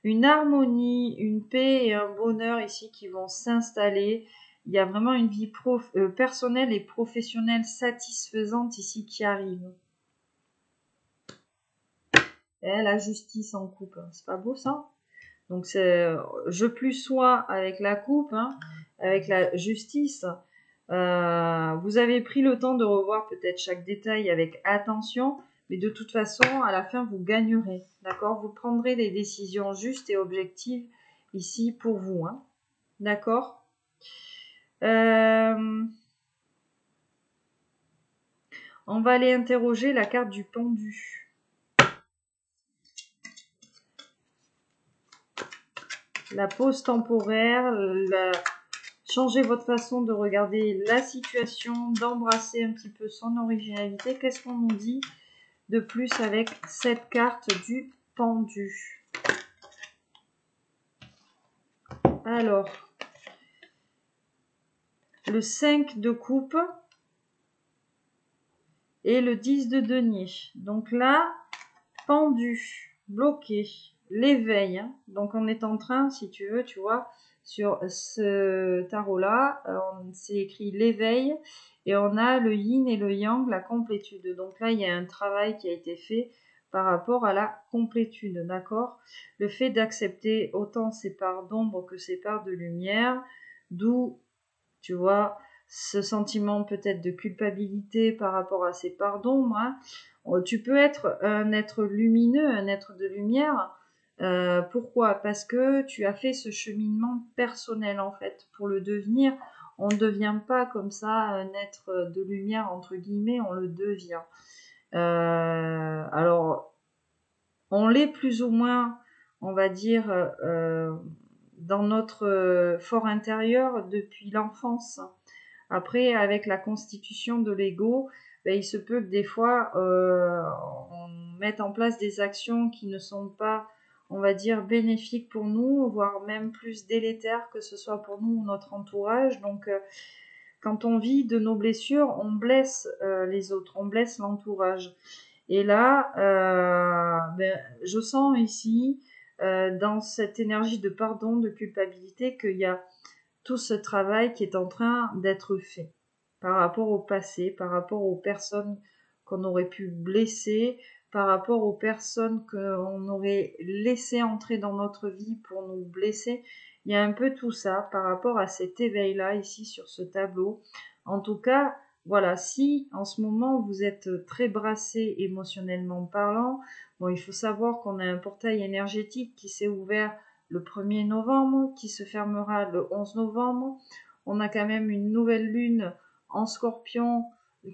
une harmonie, une paix et un bonheur ici qui vont s'installer. Il y a vraiment une vie personnelle et professionnelle satisfaisante ici qui arrive. Et la justice en coupe, c'est pas beau ça? Donc c'est je plus sois avec la coupe, hein, avec la justice. Vous avez pris le temps de revoir peut-être chaque détail avec attention, mais de toute façon, à la fin, vous gagnerez. D'accord? Vous prendrez des décisions justes et objectives ici pour vous. Hein, d'accord? On va aller interroger la carte du pendu. La pause temporaire, changer votre façon de regarder la situation, d'embrasser un petit peu son originalité. Qu'est-ce qu'on nous dit de plus avec cette carte du pendu? Alors, le 5 de coupe et le 10 de denier. Donc là, pendu, bloqué, l'éveil. Hein. Donc on est en train, si tu veux, tu vois, sur ce tarot-là, c'est écrit l'éveil et on a le yin et le yang, la complétude. Donc là, il y a un travail qui a été fait par rapport à la complétude, d'accord? Le fait d'accepter autant ces parts d'ombre que ces parts de lumière, d'où, tu vois, ce sentiment peut-être de culpabilité par rapport à ces parts d'ombre. Hein. Tu peux être un être lumineux, un être de lumière. Pourquoi? Parce que tu as fait ce cheminement personnel en fait. Pour le devenir, on ne devient pas comme ça un être de lumière entre guillemets, on le devient. Alors, on l'est plus ou moins, on va dire, dans notre fort intérieur depuis l'enfance. Après, avec la constitution de l'ego, ben, il se peut que des fois, on mette en place des actions qui ne sont pas, on va dire, bénéfiques pour nous, voire même plus délétères, que ce soit pour nous ou notre entourage. Donc, quand on vit de nos blessures, on blesse les autres, on blesse l'entourage. Et là, ben, je sens ici, dans cette énergie de pardon, de culpabilité, qu'il y a tout ce travail qui est en train d'être fait par rapport au passé, par rapport aux personnes qu'on aurait pu blesser, par rapport aux personnes qu'on aurait laissé entrer dans notre vie pour nous blesser. Il y a un peu tout ça par rapport à cet éveil-là ici sur ce tableau. En tout cas, voilà, si en ce moment vous êtes très brassé émotionnellement parlant, bon, il faut savoir qu'on a un portail énergétique qui s'est ouvert le 1er novembre, qui se fermera le 11 novembre. On a quand même une nouvelle lune en Scorpion,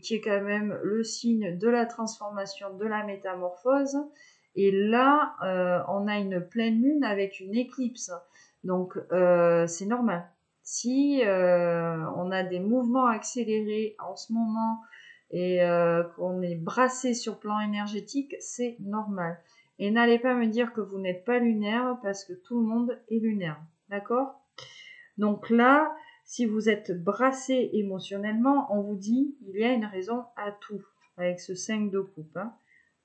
qui est quand même le signe de la transformation, de la métamorphose. Et là, on a une pleine lune avec une éclipse. Donc, c'est normal. Si on a des mouvements accélérés en ce moment et qu'on est brassé sur plan énergétique, c'est normal. Et n'allez pas me dire que vous n'êtes pas lunaire parce que tout le monde est lunaire. D'accord? Donc là, si vous êtes brassé émotionnellement, on vous dit il y a une raison à tout avec ce 5 de coupe. Hein.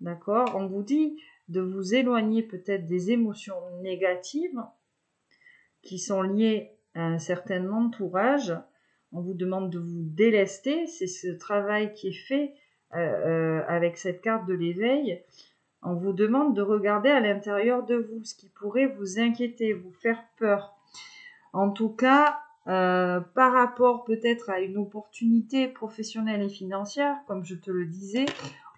D'accord? On vous dit de vous éloigner peut-être des émotions négatives qui sont liées à un certain entourage. On vous demande de vous délester. C'est ce travail qui est fait avec cette carte de l'éveil. On vous demande de regarder à l'intérieur de vous, ce qui pourrait vous inquiéter, vous faire peur. En tout cas, par rapport peut-être à une opportunité professionnelle et financière, comme je te le disais,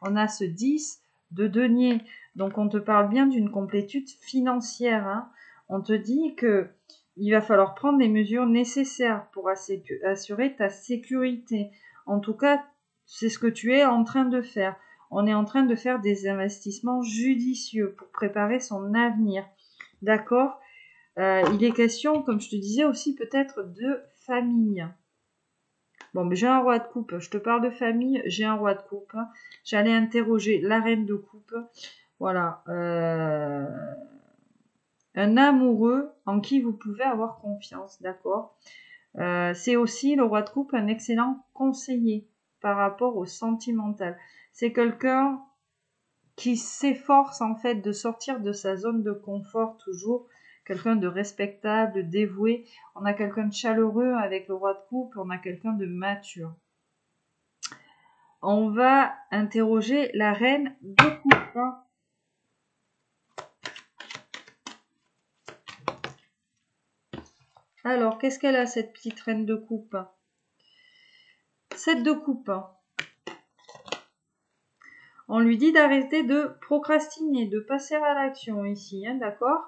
on a ce 10 de denier. Donc on te parle bien d'une complétude financière. Hein. On te dit que il va falloir prendre les mesures nécessaires pour assurer ta sécurité. En tout cas, c'est ce que tu es en train de faire. On est en train de faire des investissements judicieux pour préparer son avenir. D'accord? Il est question, comme je te disais, aussi peut-être de famille. Bon, mais j'ai un roi de coupe. Je te parle de famille, j'ai un roi de coupe. J'allais interroger la reine de coupe. Voilà. Un amoureux en qui vous pouvez avoir confiance, d'accord? C'est aussi le roi de coupe un excellent conseiller par rapport au sentimental. C'est quelqu'un qui s'efforce en fait de sortir de sa zone de confort toujours, quelqu'un de respectable, dévoué. On a quelqu'un de chaleureux avec le roi de coupe, on a quelqu'un de mature. On va interroger la reine de coupe. Alors, qu'est-ce qu'elle a cette petite reine de coupe? 7 de coupe. On lui dit d'arrêter de procrastiner, de passer à l'action ici, hein, d'accord?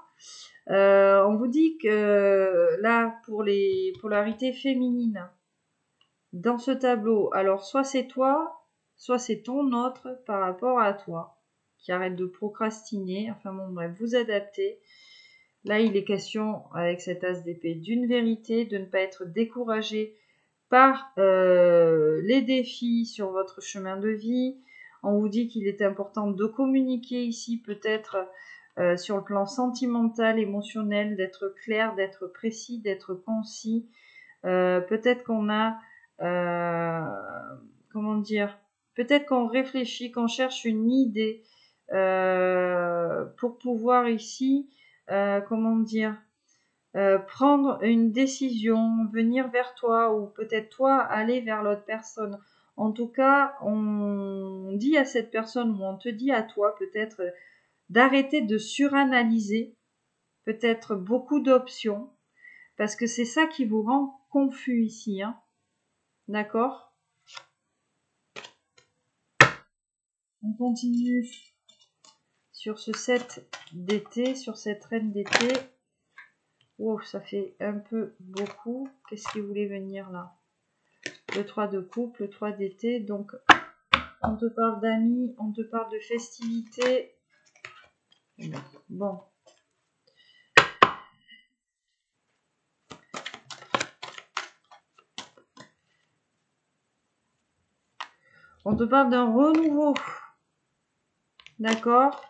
On vous dit que là, pour les polarités féminines, dans ce tableau, alors soit c'est toi, soit c'est ton autre par rapport à toi, qui arrête de procrastiner, enfin bon bref, vous adaptez. Là, il est question, avec cet as d'épée, d'une vérité, de ne pas être découragé par les défis sur votre chemin de vie. On vous dit qu'il est important de communiquer ici peut-être sur le plan sentimental, émotionnel, d'être clair, d'être précis, d'être concis. Peut-être qu'on a, comment dire, Peut-être qu'on réfléchit, qu'on cherche une idée pour pouvoir ici, comment dire, prendre une décision, venir vers toi ou peut-être toi aller vers l'autre personne. En tout cas, on dit à cette personne ou on te dit à toi peut-être d'arrêter de suranalyser peut-être beaucoup d'options parce que c'est ça qui vous rend confus ici, hein. D'accord? On continue sur ce set d'été, sur cette reine d'été. Oh, ça fait un peu beaucoup. Qu'est-ce qui voulait venir là? Le 3 de coupe, le 3 d'été. Donc, on te parle d'amis, on te parle de festivités. Bon. On te parle d'un renouveau. D'accord?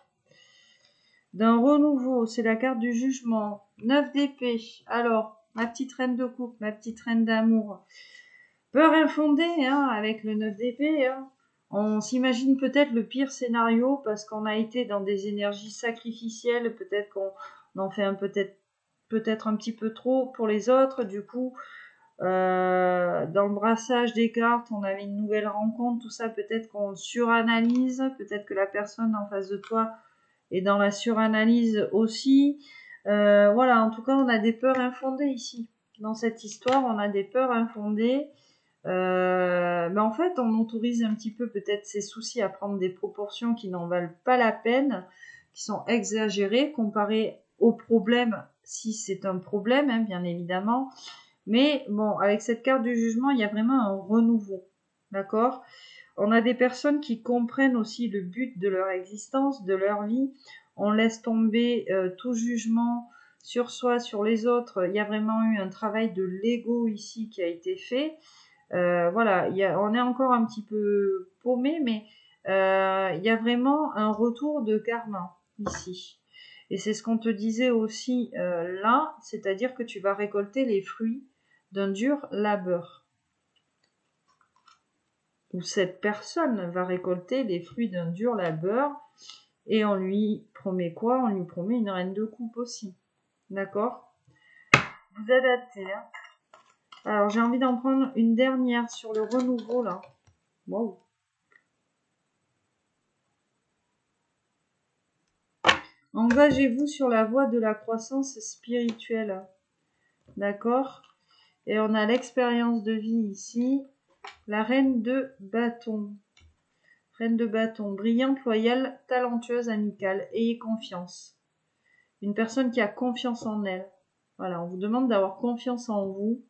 D'un renouveau. C'est la carte du jugement. 9 d'épée. Alors, ma petite reine de coupe, ma petite reine d'amour. Peur infondée, hein, avec le 9 d'épée, hein. On s'imagine peut-être le pire scénario parce qu'on a été dans des énergies sacrificielles, peut-être qu'on en fait peut-être un petit peu trop pour les autres. Du coup, dans le brassage des cartes, on avait une nouvelle rencontre, tout ça, peut-être qu'on suranalyse, peut-être que la personne en face de toi est dans la suranalyse aussi. Voilà, en tout cas, on a des peurs infondées ici. Dans cette histoire, on a des peurs infondées. Mais en fait, on autorise un petit peu peut-être ces soucis à prendre des proportions qui n'en valent pas la peine, qui sont exagérées comparées au problème, si c'est un problème, hein, bien évidemment. Mais bon, avec cette carte du jugement, il y a vraiment un renouveau, d'accord? On a des personnes qui comprennent aussi le but de leur existence, de leur vie. On laisse tomber tout jugement sur soi, sur les autres. Il y a vraiment eu un travail de l'ego ici qui a été fait. Voilà, on est encore un petit peu paumé, mais il y a vraiment un retour de karma ici. Et c'est ce qu'on te disait aussi là, c'est-à-dire que tu vas récolter les fruits d'un dur labeur. Ou cette personne va récolter les fruits d'un dur labeur, et on lui promet quoi? On lui promet une reine de coupe aussi. D'accord? Vous adaptez, hein? Alors j'ai envie d'en prendre une dernière sur le renouveau là. Wow. Engagez-vous sur la voie de la croissance spirituelle. D'accord? Et on a l'expérience de vie ici. La reine de bâton. Reine de bâton. Brillante, loyale, talentueuse, amicale. Ayez confiance. Une personne qui a confiance en elle. Voilà, on vous demande d'avoir confiance en vous.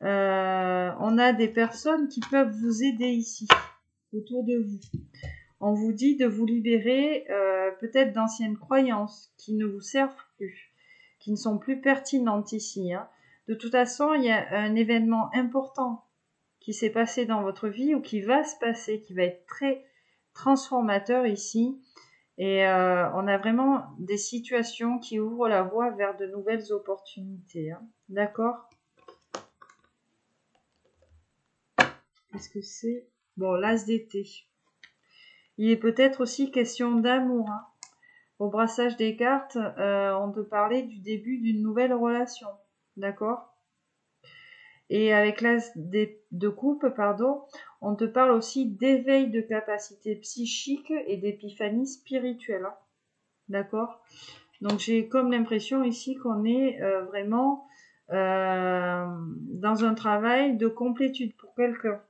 On a des personnes qui peuvent vous aider ici, autour de vous. On vous dit de vous libérer peut-être d'anciennes croyances qui ne vous servent plus, qui ne sont plus pertinentes ici, hein. De toute façon, il y a un événement important qui s'est passé dans votre vie ou qui va se passer, qui va être très transformateur ici. Et on a vraiment des situations qui ouvrent la voie vers de nouvelles opportunités, hein. D'accord? Qu'est-ce que c'est? Bon, l'as d'été. Il est peut-être aussi question d'amour, hein. Au brassage des cartes, on te parlait du début d'une nouvelle relation. D'accord? Et avec l'as de coupe, pardon, on te parle aussi d'éveil de capacité psychique et d'épiphanie spirituelle, hein. D'accord? Donc j'ai comme l'impression ici qu'on est vraiment dans un travail de complétude pour quelqu'un.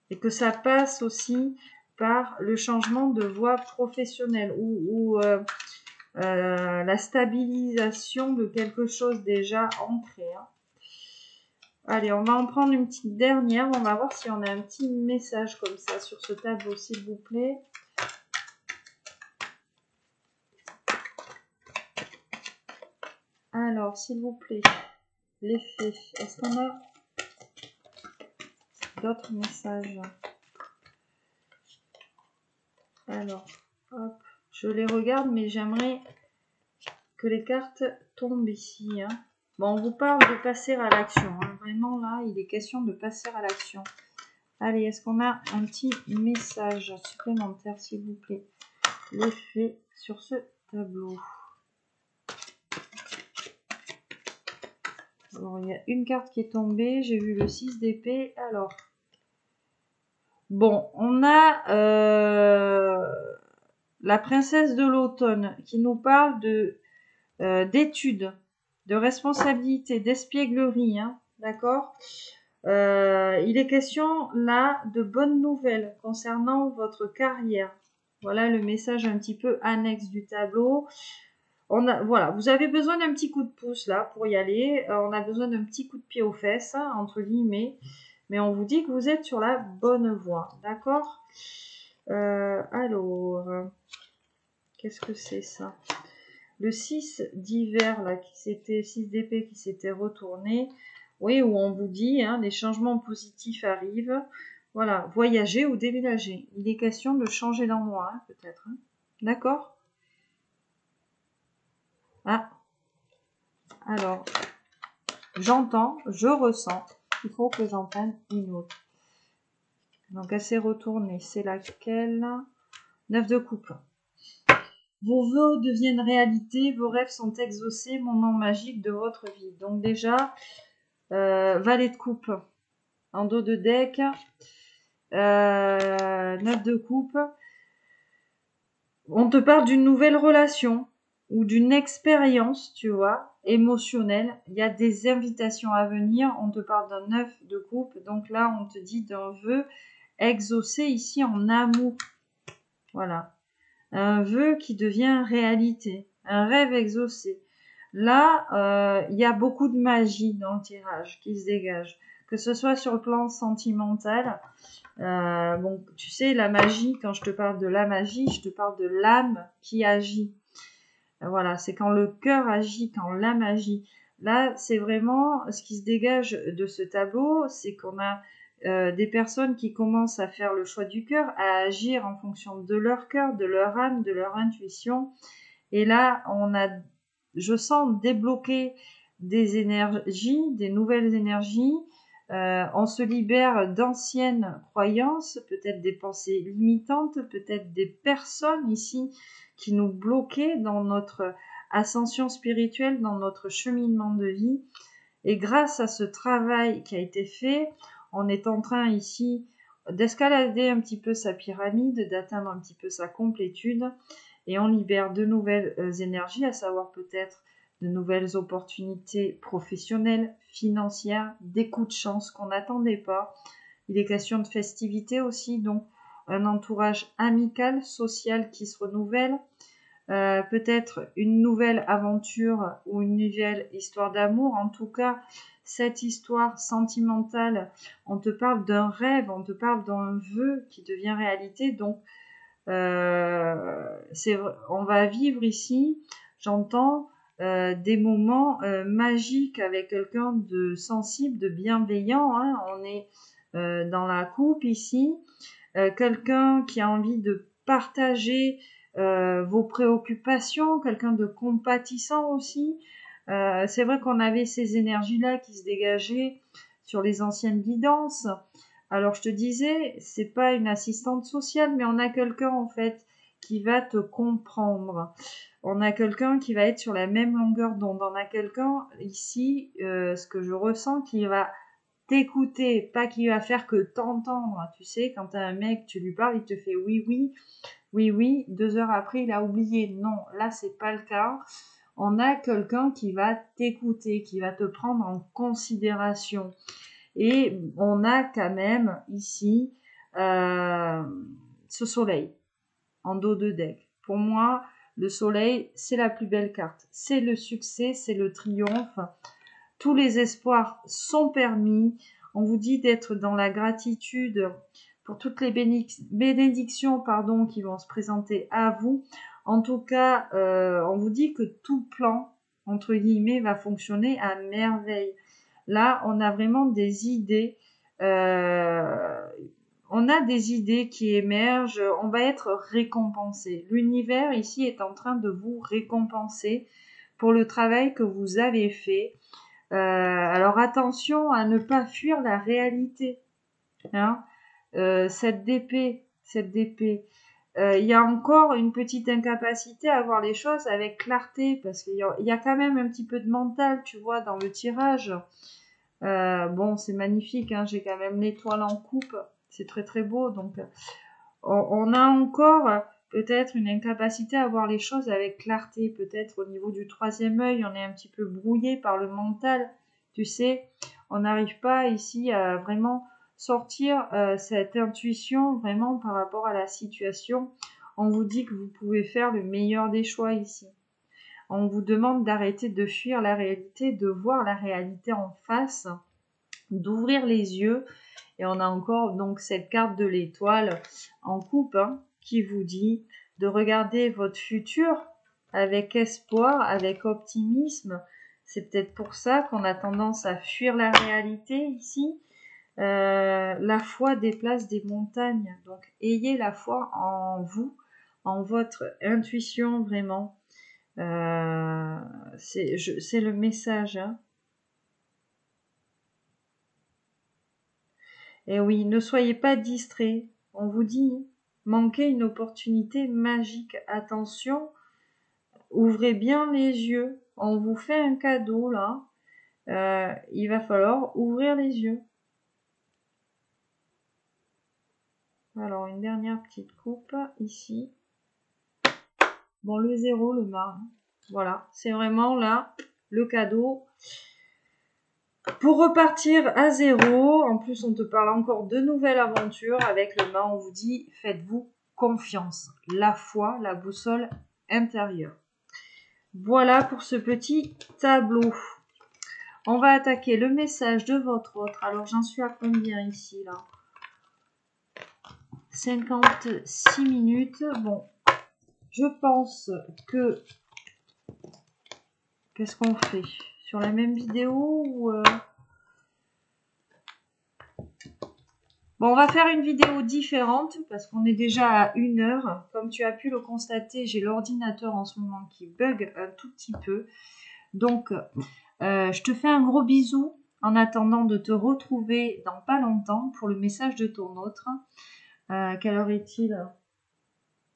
Et que ça passe aussi par le changement de voie professionnelle ou la stabilisation de quelque chose déjà ancré, hein. Allez, on va en prendre une petite dernière. On va voir si on a un petit message comme ça sur ce tableau, s'il vous plaît. Alors, s'il vous plaît, l'effet. Est-ce qu'on a d'autres messages? Alors, hop, je les regarde, mais j'aimerais que les cartes tombent ici, hein. Bon, on vous parle de passer à l'action, hein. Vraiment, là, il est question de passer à l'action. Allez, est-ce qu'on a un petit message supplémentaire, s'il vous plaît? L'effet sur ce tableau. Alors, il y a une carte qui est tombée. J'ai vu le 6 d'épée. Alors, bon, on a la princesse de l'automne qui nous parle d'études, de responsabilité, d'espièglerie, hein, d'accord? Il est question là de bonnes nouvelles concernant votre carrière. Voilà le message un petit peu annexe du tableau. Voilà, vous avez besoin d'un petit coup de pouce là pour y aller. On a besoin d'un petit coup de pied aux fesses, hein, entre guillemets. Mais on vous dit que vous êtes sur la bonne voie, d'accord? Alors, qu'est-ce que c'est ça? Le 6 d'hiver, là, 6 d'épée qui s'était retourné. Oui, où on vous dit, hein, les changements positifs arrivent. Voilà, voyager ou déménager. Il est question de changer d'endroit, hein, peut-être. Hein. D'accord? Ah, alors, j'entends, je ressens. Il faut que j'en prenne une autre. Donc, elle s'est retournée. C'est laquelle? 9 de coupe. Vos vœux deviennent réalité, vos rêves sont exaucés, moment magique de votre vie. Donc déjà, valet de coupe en dos de deck, 9 de coupe. On te parle d'une nouvelle relation ou d'une expérience, tu vois, émotionnelle. Il y a des invitations à venir. On te parle d'un 9 de coupe. Donc là, on te dit d'un vœu exaucé ici en amour. Voilà. Un vœu qui devient réalité. Un rêve exaucé. Là, il y a beaucoup de magie dans le tirage qui se dégage. Que ce soit sur le plan sentimental, bon, tu sais, la magie, quand je te parle de la magie, je te parle de l'âme qui agit. Voilà, c'est quand le cœur agit, quand l'âme agit. Là, c'est vraiment ce qui se dégage de ce tableau, c'est qu'on a des personnes qui commencent à faire le choix du cœur, à agir en fonction de leur cœur, de leur âme, de leur intuition. Et là, je sens débloquer des énergies, des nouvelles énergies. On se libère d'anciennes croyances, peut-être des pensées limitantes, peut-être des personnes ici qui nous bloquaient dans notre ascension spirituelle, dans notre cheminement de vie. Et grâce à ce travail qui a été fait, on est en train ici d'escalader un petit peu sa pyramide, d'atteindre un petit peu sa complétude, et on libère de nouvelles énergies, à savoir peut-être de nouvelles opportunités professionnelles, financières, des coups de chance qu'on n'attendait pas. Il est question de festivité aussi, donc un entourage amical, social qui se renouvelle, peut-être une nouvelle aventure ou une nouvelle histoire d'amour. En tout cas, cette histoire sentimentale, on te parle d'un rêve, on te parle d'un vœu qui devient réalité. Donc, on va vivre ici, j'entends, des moments magiques avec quelqu'un de sensible, de bienveillant. Hein. On est dans la coupe ici. Quelqu'un qui a envie de partager vos préoccupations, quelqu'un de compatissant aussi. C'est vrai qu'on avait ces énergies-là qui se dégageaient sur les anciennes guidances. Alors je te disais, c'est pas une assistante sociale, mais on a quelqu'un en fait qui va te comprendre. On a quelqu'un qui va être sur la même longueur d'onde. On a quelqu'un ici, ce que je ressens, qui va t'écouter, pas qui va faire que t'entendre. Tu sais, quand t'as un mec, tu lui parles, il te fait oui, oui, oui, oui. 2 heures après, il a oublié. Non, là, c'est pas le cas. On a quelqu'un qui va t'écouter, qui va te prendre en considération. Et on a quand même ici ce soleil en dos de deck. Pour moi, le soleil, c'est la plus belle carte. C'est le succès, c'est le triomphe. Tous les espoirs sont permis. On vous dit d'être dans la gratitude pour toutes les bénédictions qui vont se présenter à vous. En tout cas, on vous dit que tout plan, entre guillemets, va fonctionner à merveille. Là, on a vraiment des idées. On a des idées qui émergent. On va être récompensé. L'univers ici est en train de vous récompenser pour le travail que vous avez fait. Alors attention à ne pas fuir la réalité. Hein. cette d'épée, il y a encore une petite incapacité à voir les choses avec clarté, parce qu'il y a quand même un petit peu de mental, tu vois, dans le tirage. Bon, c'est magnifique, hein, j'ai quand même l'étoile en coupe, c'est très très beau, donc on a encore peut-être une incapacité à voir les choses avec clarté, peut-être au niveau du troisième œil, on est un petit peu brouillé par le mental, tu sais, on n'arrive pas ici à vraiment sortir cette intuition vraiment par rapport à la situation. On vous dit que vous pouvez faire le meilleur des choix ici. On vous demande d'arrêter de fuir la réalité, de voir la réalité en face, d'ouvrir les yeux. Et on a encore donc cette carte de l'étoile en coupe, hein, qui vous dit de regarder votre futur avec espoir, avec optimisme. C'est peut-être pour ça qu'on a tendance à fuir la réalité ici. La foi déplace des montagnes. Donc ayez la foi en vous, en votre intuition vraiment. C'est le message, hein. Et oui, ne soyez pas distraits. On vous dit, manquez une opportunité magique. Attention, ouvrez bien les yeux. On vous fait un cadeau là. Il va falloir ouvrir les yeux. Alors, une dernière petite coupe ici. Bon, le 0, le mât. Voilà, c'est vraiment là le cadeau. Pour repartir à 0, en plus on te parle encore de nouvelles aventures avec le mât, on vous dit faites-vous confiance, la foi, la boussole intérieure. Voilà pour ce petit tableau. On va attaquer le message de votre autre. Alors j'en suis à combien ici là? 56 minutes. Bon, je pense que... Qu'est-ce qu'on fait? Sur la même vidéo ou... Bon, on va faire une vidéo différente parce qu'on est déjà à 1 heure. Comme tu as pu le constater, j'ai l'ordinateur en ce moment qui bug un tout petit peu. Donc, je te fais un gros bisou en attendant de te retrouver dans pas longtemps pour le message de ton autre. Quelle heure est-il?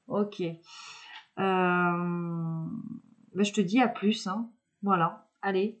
Ok. Ben, je te dis à plus, hein. Voilà. Allez.